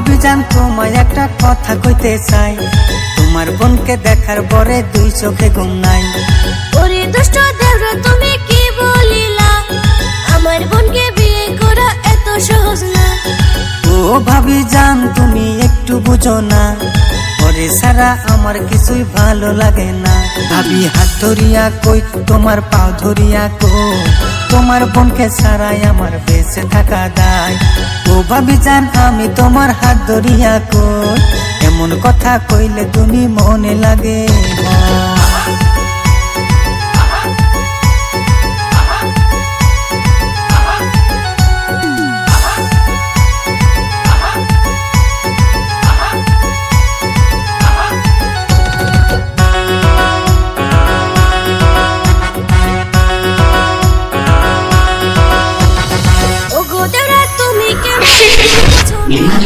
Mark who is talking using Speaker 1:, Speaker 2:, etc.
Speaker 1: ভাবি জান তোমায় একটা কথা কইতে চাই, তোমার বোনকে দেখার পরে দুই চোখে ঘুম নাই।
Speaker 2: ওরে দুষ্ট দেবরা তুমি কি বলিলা, আমার বোনকে বিয়ে করা এত সহজ না।
Speaker 1: ও ভাবি জান তুমি একটু বুঝো না, ওরে সারা আমার কিছুই ভালো লাগে না। ভাবি হাত ধরিয়া কই তোমার পাও ধরিয়া কই, তোমার বোনকে ছাড়াই আমার বেঁচে থাকা দায়। ও ভাবি জান আমি তোমার হাত ধরিয়া কই, এমন কথা কইলে তুমি মনে লাগে
Speaker 2: ওগো দেবরা তুমি কেমন